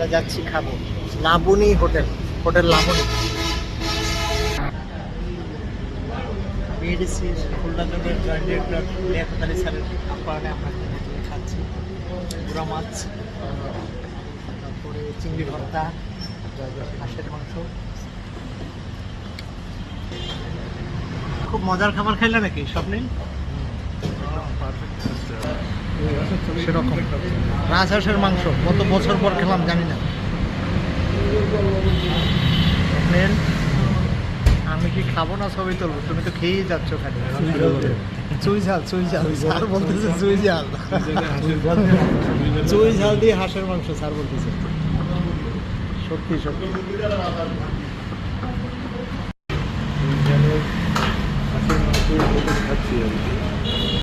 আমরা যাচ্ছি খাবো Laboni hotel, hotel Laboni. BADC Khulna জোনের জয়েন্ট ডিরেক্টর লিয়াকত আলী স্যারের আপ্যায়নে আমরা হোটেলে খাচ্ছি গুড়া মাছ, তারপরে চিংড়ি ভর্তা, হাঁসের মাংস। খুব মজার খাবার খাইলে নাকি স্বপ্নিল? সেরকম রাজহাঁসের মাংস কত বছর পর খেলাম জানি না। স্বপ্নিল, আমি কি খাবো না ছবি তুলবো? তুমি তো খেয়েই যাচ্ছ খালি। চুই ঝাল, চুই ঝাল স্যার বলতেছে, চুই ঝাল, চুই ঝাল দিয়ে হাঁসের মাংস স্যার বলতেছে। সত্যি সত্যি খাচ্ছি